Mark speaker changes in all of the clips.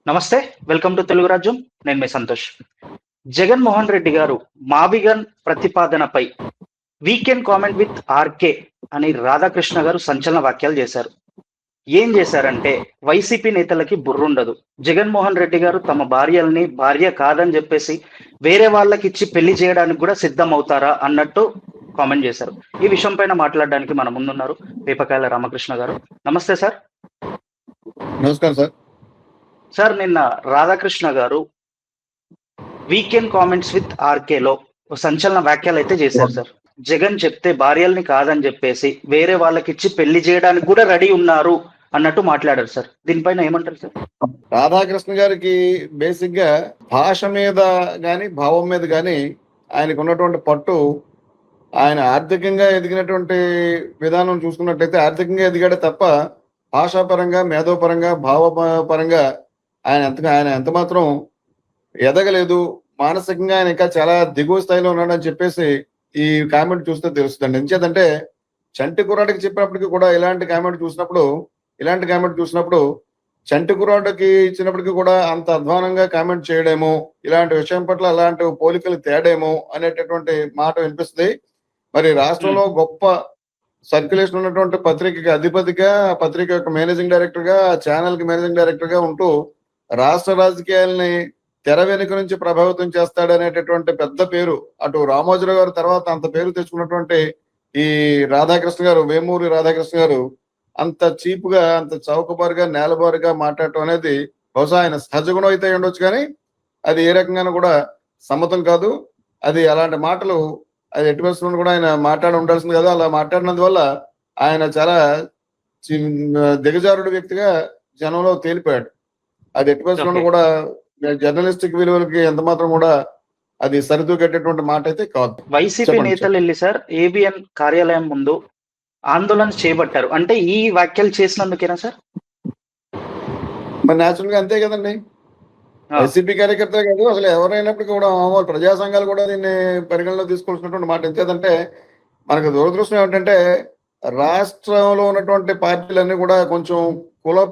Speaker 1: నమస్తే. Welcome to Telugu రాజ్యం. నేను మీ సంతోష్. జగన్మోహన్ రెడ్డి గారు మావిగన్ ప్రతిపాదనపై వీకెండ్ కామెంట్ విత్ ఆర్కే అని రాధాకృష్ణ గారు సంచలన వ్యాఖ్యలు చేశారు. ఏం చేశారంటే వైసీపీ నేతలకి బుర్రుండదు. జగన్మోహన్ రెడ్డి గారు తమ భార్యల్ని భార్య కాదని చెప్పేసి వేరే వాళ్ళకి ఇచ్చి పెళ్లి చేయడానికి కూడా సిద్ధం అవుతారా అన్నట్టు కామెంట్ చేశారు. ఈ విషయం పైన మాట్లాడడానికి మన ముందున్నారు వేపకాయల రామకృష్ణ గారు. నమస్తే సార్.
Speaker 2: నమస్కారం సార్.
Speaker 1: సార్, నిన్న రాధాకృష్ణ గారు వీకెండ్ కామెంట్స్ విత్ ఆర్కేలో సంచలన వ్యాఖ్యలు అయితే చేశారు సార్. జగన్ చెప్తే భార్యల్ని కాదని చెప్పేసి వేరే వాళ్ళకి ఇచ్చి పెళ్లి చేయడానికి కూడా రెడీ ఉన్నారు అన్నట్టు మాట్లాడారు సార్. దీనిపైన ఏమంటారు సార్?
Speaker 2: రాధాకృష్ణ గారికి బేసిక్ గా భాష మీద గాని భావం మీద గాని ఆయనకు ఉన్నటువంటి పట్టు, ఆయన ఆర్థికంగా ఎదిగినటువంటి విధానం చూసుకున్నట్లయితే ఆర్థికంగా ఎదిగాడే తప్ప భాషాపరంగా, మేధోపరంగా, భావపరంగా ఆయన ఎంత మాత్రం ఎదగలేదు. మానసికంగా ఆయన ఇంకా చాలా దిగువ స్థాయిలో ఉన్నాడని చెప్పేసి ఈ కామెంట్ చూస్తే తెలుస్తుందండి. ఎంచేదంటే చంటి కుర్రాడికి చెప్పినప్పటికీ కూడా ఇలాంటి కామెంట్ చూసినప్పుడు చంటి కుర్రాడికి ఇచ్చినప్పటికీ కూడా అంత అధ్వానంగా కామెంట్ చేయడేమో, ఇలాంటి విషయం పట్ల అలాంటి పోలికలు తేడేమో అనేటటువంటి మాట వినిపిస్తుంది. మరి రాష్ట్రంలో గొప్ప సర్క్యులేషన్ ఉన్నటువంటి పత్రికకి అధిపతిగా, పత్రిక యొక్క మేనేజింగ్ డైరెక్టర్ గా, ఛానల్ కి మేనేజింగ్ డైరెక్టర్ గా ఉంటూ రాష్ట్ర రాజకీయాలని తెర వెనుక నుంచి ప్రభావితం చేస్తాడనేటటువంటి పెద్ద పేరు, అటు రామోజీరావు గారు తర్వాత అంత పేరు తెచ్చుకున్నటువంటి ఈ రాధాకృష్ణ గారు, వేమూరి రాధాకృష్ణ గారు అంత చీప్ గా, అంత చౌకబారుగా, నేలబారుగా మాట్లాడటం అనేది బహుశా ఆయన సహజ గుణం అయితే ఉండొచ్చు, కానీ అది ఏ రకంగానూ కూడా సమ్మతం కాదు. అది అలాంటి మాటలు అది ఎట్టి పరిస్థితుల్లో కూడా ఆయన మాట్లాడి ఉండాల్సింది కదా. అలా మాట్లాడినందువల్ల ఆయన చాలా దిగజారుడు వ్యక్తిగా జనంలో తేలిపోయాడు. అది ఎట్టి పరిస్థితుల్లో కూడా జర్నలిస్టిక్ విలువలకి ఎంత మాత్రం కూడా అది సరితూగేటటువంటి మాట అయితే కాదు.
Speaker 1: వైసీపీ నేతలు వెళ్ళి సార్ ఏబిఎన్ కార్యాలయం ముందు ఆందోళన చేపట్టారు అంటే ఈ వ్యాఖ్యలు చేసినందుకేనా సార్?
Speaker 2: మరి న్యాచురల్ గా అంతే కదండి. వైసీపీ కార్యకర్తలే కాదు, అసలు ఎవరైనప్పటికీ కూడా ప్రజా సంఘాలు కూడా దీన్ని పరిగణలో తీసుకోవాల్సినటువంటి మాట. ఎంతేదంటే మనకు దురదృష్టం ఏమిటంటే రాష్ట్రంలో ఉన్నటువంటి పార్టీలన్నీ కూడా కొంచెం కుల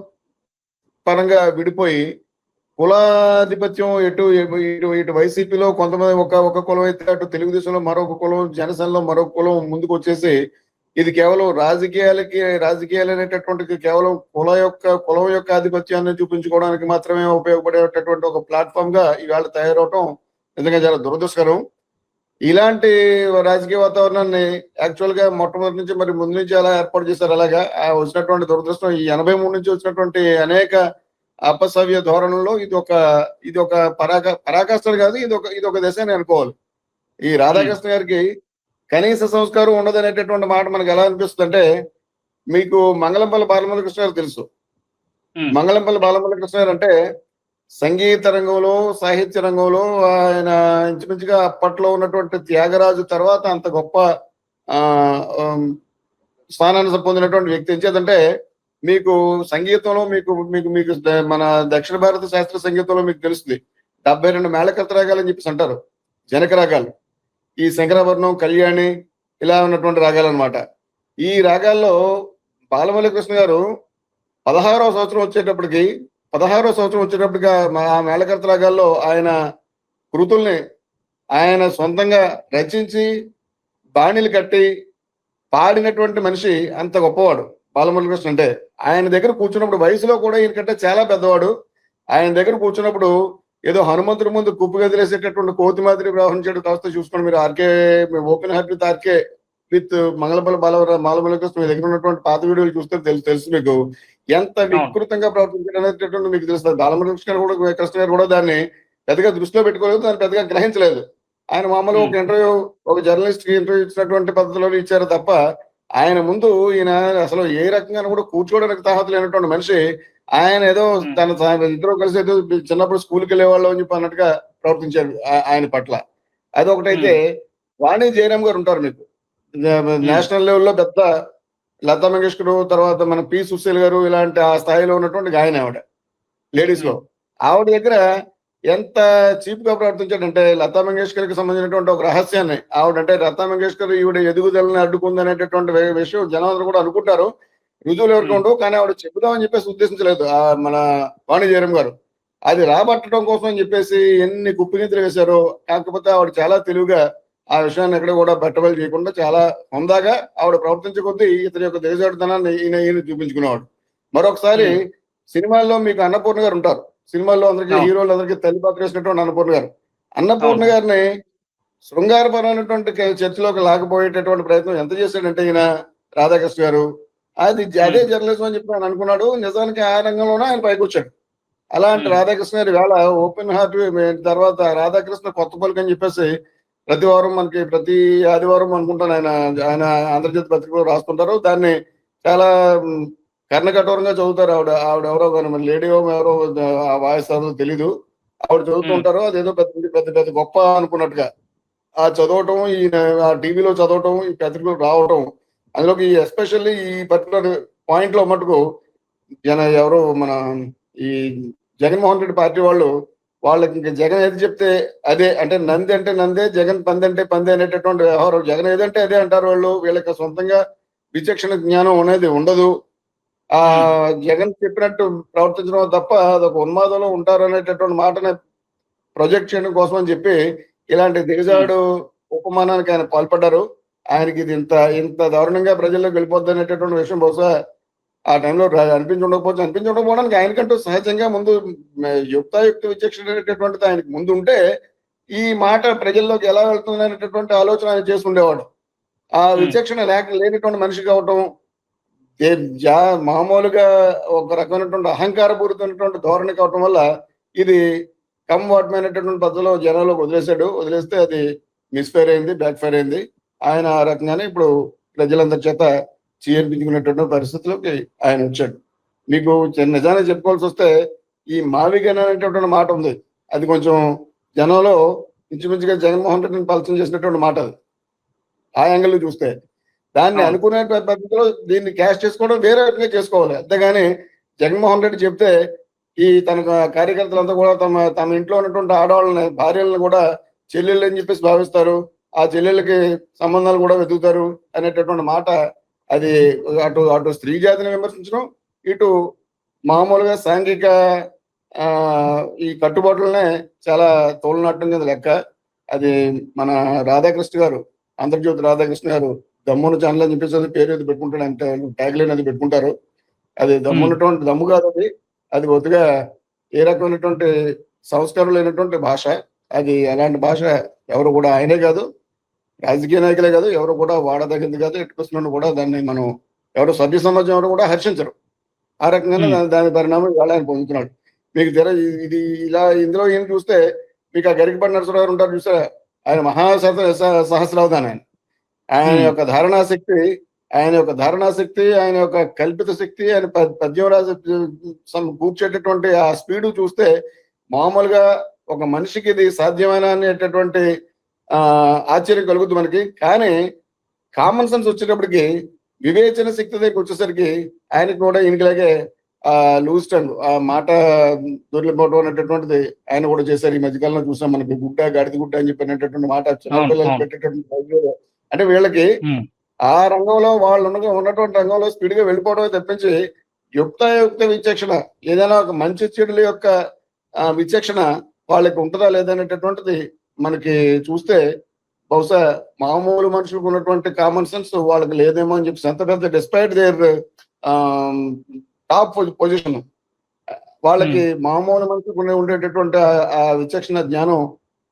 Speaker 2: పరంగా విడిపోయి, కులాధిపత్యం ఇటు వైసీపీలో కొంతమంది ఒక కులం అయితే, అటు తెలుగుదేశంలో మరొక కులం, జనసేనలో మరొక కులం ముందుకు వచ్చేసి ఇది కేవలం రాజకీయాలు అనేటటువంటి కేవలం కులం యొక్క ఆధిపత్యాన్ని చూపించుకోవడానికి మాత్రమే ఉపయోగపడేటటువంటి ఒక ప్లాట్ఫామ్ గా ఇవాళ తయారవటం నిజంగా చాలా దురదృష్టకరం. ఇలాంటి రాజకీయ వాతావరణాన్ని యాక్చువల్ గా మొట్టమొదటి నుంచి మరి ముందు నుంచి అలా ఏర్పాటు చేశారు. అలాగా వచ్చినటువంటి దురదృష్టం ఈ 83 నుంచి వచ్చినటువంటి అనేక అపసవ్య ధోరణుల్లో ఇది ఒక పరాకాష్ఠలు కాదు, ఇది ఒక దశ అని అనుకోవాలి. ఈ రాధాకృష్ణ గారికి కనీస సంస్కారం ఉండదనేటటువంటి మాట మనకు ఎలా అనిపిస్తుంది అంటే, మీకు మంగళంపల్లి బాలమురళీకృష్ణ గారు తెలుసు. మంగళంపల్లి బాలమురళీకృష్ణ గారు అంటే సంగీత రంగంలో, సాహిత్య రంగంలో ఆయన ఇంచుమించుగా అప్పట్లో ఉన్నటువంటి త్యాగరాజు తర్వాత అంత గొప్ప స్థానాన్ని పొందినటువంటి వ్యక్తి. ఎంచేదంటే మీకు సంగీతంలో మీకు మీకు మీకు మన దక్షిణ భారత శాస్త్రీయ సంగీతంలో మీకు తెలుస్తుంది 72 మేళకర్త రాగాలు అని చెప్పేసి అంటారు, జనక రాగాలు. ఈ శంకరాభరణం, కళ్యాణి ఇలా ఉన్నటువంటి రాగాలు అనమాట. ఈ రాగాల్లో బాలమురళీకృష్ణ గారు 16వ సంవత్సరం వచ్చేటప్పటికి ఆ మేళకర్త రాగాల్లో ఆయన కృతుల్ని ఆయన సొంతంగా రచించి బాణీలు కట్టి పాడినటువంటి మనిషి. అంత గొప్పవాడు బాలమురళీకృష్ణ అంటే. ఆయన దగ్గర కూర్చున్నప్పుడు వయసులో కూడా ఈయనకంటే చాలా పెద్దవాడు. ఆయన దగ్గర కూర్చున్నప్పుడు ఏదో హనుమంతుడి ముందు కుప్పు గదిలేసేటటువంటి కోతి మాదిరి వ్యవహరించాడు. కాస్త చూసుకోండి మీరు. RK open heart with RK with Mangalapalli Balamuralikrishna మీ దగ్గర ఉన్నటువంటి పాత వీడియోలు చూస్తే తెలుసు మీకు ఎంత వికృతంగా ప్రవర్తించాడు అనేటటువంటి మీకు తెలుస్తుంది. బాలమురళీకృష్ణ గారు కూడా దాన్ని పెద్దగా దృష్టిలో పెట్టుకోలేదు, దాన్ని పెద్దగా గ్రహించలేదు. ఆయన మామూలుగా ఒక జర్నలిస్ట్ కి ఇంటర్వ్యూ ఇచ్చినటువంటి పద్ధతిలో ఇచ్చారు తప్ప ఆయన ముందు ఈయన అసలు ఏ రకంగా కూడా కూర్చోవడానికి తాహత లేనటువంటి మనిషి. ఆయన ఏదో తన ఇద్దరు కలిసి ఏదో చిన్నప్పుడు స్కూల్కి వెళ్ళేవాళ్ళు అని చెప్పి అన్నట్టుగా ప్రవర్తించారు ఆయన పట్ల. అదొకటైతే వాణి జయరామ్ గారు ఉంటారు మీకు, నేషనల్ లెవెల్లో పెద్ద లతా మంగేష్కర్, తర్వాత మన పి సుశీల్ గారు, ఇలాంటి ఆ స్థాయిలో ఉన్నటువంటి గాయన ఆవిడ లేడీస్ లో. ఆవిడ దగ్గర ఎంత చీప్ గా ప్రవర్తించాడంటే లతా మంగేష్కర్ కి సంబంధించినటువంటి ఒక రహస్యాన్ని ఆవిడంటే లతా మంగేష్కర్ ఈవిడ ఎదుగుదలని అడ్డుకుంది అనేటటువంటి విషయం జనాలు కూడా అనుకుంటారు. రుజువులు ఎవరికి ఉండవు, కానీ ఆవిడ చెబుదామని చెప్పేసి ఉద్దేశించలేదు మన వాణి జయరామ్ గారు. అది రాబట్టడం కోసం అని చెప్పేసి ఎన్ని కుప్పిగంతులు వేశారో. కాకపోతే ఆవిడ చాలా తెలివిగా ఆ విషయాన్ని ఎక్కడ కూడా బట్టబయలు చేయకుండా చాలా హుందాగా ఆవిడ ప్రవర్తించే కొద్దీ ఇతని యొక్క దిగజారుతనాన్ని ఈయన చూపించుకునేవాడు. మరొకసారి సినిమాల్లో మీకు అన్నపూర్ణ గారు ఉంటారు. సినిమాల్లో అందరికీ
Speaker 1: అవును.
Speaker 2: హీరోలు అందరికీ తల్లి పాత్ర వేసినటువంటి అన్నపూర్ణ గారు. అన్నపూర్ణ
Speaker 1: అవును.
Speaker 2: గారిని శృంగారపరమైనటువంటి చర్చలోకి లాగపోయేటటువంటి ప్రయత్నం ఎంత చేశాడంటే ఈయన రాధాకృష్ణ గారు, అదే జర్నలిజం అని చెప్పి ఆయన అనుకున్నాడు. నిజానికి ఆ రంగంలోనే ఆయన పైకి వచ్చాడు. అలాంటి రాధాకృష్ణ గారి వేళ ఓపెన్ హార్ట్ తర్వాత రాధాకృష్ణ కొత్త పలుకు అని చెప్పేసి ప్రతి వారం మనకి ప్రతి ఆదివారం అనుకుంటాను ఆయన ఆయన ఆంధ్రజ్యోతి పత్రికలో రాస్తుంటారు. దాన్ని చాలా కర్ణకఠోరంగా చదువుతారు. ఆవిడ ఎవరో కానీ మరి లేడీ ఎవరో ఆ వాయిస్ తెలీదు. ఆవిడ చదువుతుంటారు. అదేదో పెద్ద పెద్ద పెద్ద గొప్ప అనుకున్నట్టుగా ఆ చదవటం, ఈ ఆ టీవీలో చదవటం, ఈ పత్రికలు రావటం, అందులోకి ఎస్పెషల్లీ ఈ పర్టికులర్ పాయింట్ లో మటుకు ఎవరో మన ఈ జగన్మోహన్ రెడ్డి పార్టీ వాళ్ళకి ఇంకా జగన్ ఏది చెప్తే అదే, అంటే నంది అంటే నందే, జగన్ పంది అంటే పంది అనేటటువంటి వ్యవహారం. జగన్ ఏదంటే అదే అంటారు వాళ్ళు. వీళ్ళకి సొంతంగా విచక్షణ జ్ఞానం అనేది ఉండదు. ఆ జగన్ చెప్పినట్టు ప్రవర్తించడం తప్ప అదొక ఉన్మాదంలో ఉంటారు అనేటటువంటి మాటని ప్రొజెక్ట్ చేయడం కోసం అని చెప్పి ఇలాంటి దిగజాడు ఉపమానానికి ఆయన పాల్పడ్డారు. ఆయనకి ఇది ఇంత ఇంత దారుణంగా ప్రజల్లోకి వెళ్ళిపోద్ది అనేటటువంటి విషయం బహుశా ఆ టైంలో అనిపించుండకపోవడానికి ఆయనకంటూ సహజంగా ముందు యుక్తాయుక్త విచక్షణ అనేటటువంటిది ఆయనకు ముందు ఉంటే ఈ మాట ప్రజల్లోకి ఎలా వెళ్తుంది అనేటటువంటి ఆలోచన ఆయన చేసి ఉండేవాడు. ఆ విచక్షణ లేనటువంటి మనిషి కావటం, మామూలుగా ఒక రకమైనటువంటి అహంకారపూరితమైనటువంటి ధోరణి కావటం వల్ల ఇది వాటమైనటువంటి పద్ధతిలో జనాలకు వదిలేస్తే అది మిస్ఫైర్ అయింది, బ్యాక్ ఫైర్ అయింది. ఆయన ఆ రకంగానే ఇప్పుడు ప్రజలందరి చేత చీర్పించుకునేటువంటి పరిస్థితిలోకి ఆయన వచ్చాడు. మీకు నిజాన్ని చెప్పుకోవాల్సి వస్తే ఈ మావిగన్ అనేటటువంటి మాట ఉంది. అది కొంచెం జనంలో ఇంచుమించుగా జగన్మోహన్ రెడ్డిని పరిచయం చేసినటువంటి మాట. అది ఆ యాంగిల్ చూస్తే దాన్ని అనుకునే పద్ధతిలో దీన్ని క్యాష్ చేసుకోవడం వేరే రకంగా చేసుకోవాలి. అంతేగాని జగన్మోహన్ రెడ్డి చెప్తే ఈ తన కార్యకర్తలంతా కూడా తమ ఇంట్లో ఉన్నటువంటి ఆడవాళ్ళని, భార్యలను కూడా చెల్లెళ్ళు అని చెప్పేసి భావిస్తారు. ఆ చెల్లెళ్ళకి సంబంధాలు కూడా వెతుకుతారు అనేటటువంటి మాట. అది అటు స్త్రీ జాతిని విమర్శించడం, ఇటు మామూలుగా సాంఘిక ఈ కట్టుబాట్లనే చాలా తోలనాటం కింద లెక్క. అది మన రాధాకృష్ణ గారు, ఆంధ్రజ్యోతి రాధాకృష్ణ గారు దమ్మున ఛానల్ అని చెప్పేసి పేరు అది పెట్టుకుంటాడు, అంటే ట్యాగ్ లైన్ అది పెట్టుకుంటారు. అది దమ్మున్నటువంటి దమ్ము కాదు. అది బొత్తుగా ఏ రకమైనటువంటి సంస్కారం లేనటువంటి భాష. అది అలాంటి భాష ఎవరు కూడా, ఆయనే కాదు, రాజకీయ నాయకులే కాదు, ఎవరు కూడా వాడదగింది కాదు. ఎట్టుకొస్తున్న కూడా దాన్ని మనం ఎవరు సభ్య సమాజం ఎవరు కూడా హర్షించరు. ఆ రకంగానే దాని పరిణామం ఇవాళ ఆయన పొందుతున్నాడు. మీకు ఇది ఇలా ఇందులో ఏం చూస్తే మీకు ఆ గరికపాటి నరసరావు గారు ఉంటారు చూసారా, ఆయన సహస్రావధాన్. ఆయన యొక్క ధారణాశక్తి, ఆయన యొక్క కల్పిత శక్తి, ఆయన పద్యం రాజు కూర్చేటటువంటి ఆ స్పీడు చూస్తే మామూలుగా ఒక మనిషికి ఇది సాధ్యమైన అనేటటువంటి ఆశ్చర్యం కలుగుతుంది మనకి. కానీ కామన్ సెన్స్ వచ్చేటప్పటికి, వివేచన శక్తి దగ్గరికి వచ్చేసరికి ఆయనకి కూడా ఈయనకిలాగే లూజ్ టంగ్, ఆ మాట దొరికిపోవడం అనేటటువంటిది ఆయన కూడా చేశారు. ఈ మధ్యకాలంలో చూసాం మనకి గుడ్డ గాడిద గుడ్డ అని చెప్పినటువంటి మాట చిన్నపిల్లలు పెట్టేటటువంటి. అంటే వీళ్ళకి ఆ రంగంలో వాళ్ళు ఉన్నటువంటి రంగంలో స్పీడ్ గా వెళ్ళిపోవడమే తప్పించి యుక్త విచక్షణ, ఏదైనా ఒక మంచి చెడుల యొక్క విచక్షణ వాళ్ళకి ఉంటుందా లేదనేటటువంటిది మనకి చూస్తే బహుశా మామూలు మనుషులకు ఉన్నటువంటి కామన్ సెన్స్ వాళ్ళకి లేదేమో అని చెప్పి, ఎంత పెద్ద డిస్పైట్ దేర్ టాప్ పొజిషన్, వాళ్ళకి మామూలు మనుషులకు ఉండేటటువంటి ఆ విచక్షణ జ్ఞానం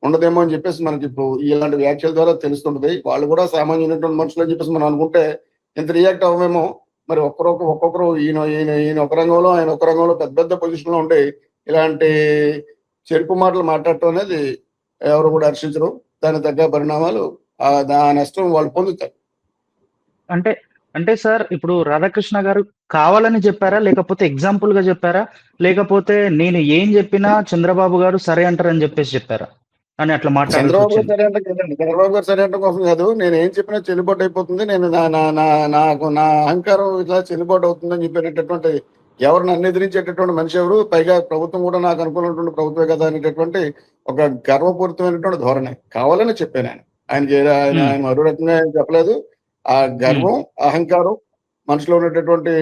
Speaker 2: ఉండదేమో అని చెప్పేసి మనకి ఇప్పుడు ఇలాంటి వ్యాఖ్యల ద్వారా తెలుస్తుంటది. వాళ్ళు కూడా సామాన్యమైనటువంటి మనుషులు అని చెప్పేసి మనం అనుకుంటే ఇంత రియాక్ట్ అవ్వమేమో. మరి ఒక్కొక్కరు ఈయన ఒక రంగంలో, ఆయన ఒక రంగంలో పెద్ద పెద్ద పొజిషన్ లో ఉండి ఇలాంటి చెరుపు మాటలు మాట్లాడటం అనేది ఎవరు కూడా హర్షించరు. దాని తగ్గ పరిణామాలు ఆ నష్టం వాళ్ళు పొందుతారు.
Speaker 1: అంటే సార్, ఇప్పుడు రాధాకృష్ణ గారు కావాలని చెప్పారా, లేకపోతే ఎగ్జాంపుల్ గా చెప్పారా, లేకపోతే నేను ఏం చెప్పినా చంద్రబాబు గారు సరే అంటారని చెప్పేసి చెప్పారా అని అట్లా
Speaker 2: చంద్రబాబు గారు సరే అంటే కదండి, చంద్రబాబు గారు సరే అంటే కోసం కాదు. నేను ఏం చెప్పినా చెల్లుబాటు అయిపోతుంది, నేను నా అహంకారం ఇట్లా చెల్లుబాటు అవుతుందని చెప్పినటువంటి ఎవరు నన్ను ఎదిరించేటటువంటి మనిషి ఎవరు, పైగా ప్రభుత్వం కూడా నాకు అనుకూలమైనటువంటి ప్రభుత్వమే కదా అనేటటువంటి ఒక గర్వపూరితమైనటువంటి ధోరణి కావాలని చెప్పాను. ఆయన మరో రకంగా చెప్పలేదు. ఆ గర్వం, అహంకారం మనిషిలో ఉన్నటువంటి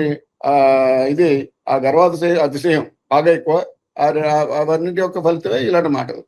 Speaker 2: ఇది, ఆ అతిశయం బాగా ఎక్కువ. అవన్నిటి యొక్క ఫలితమే ఇలాంటి మాటలు.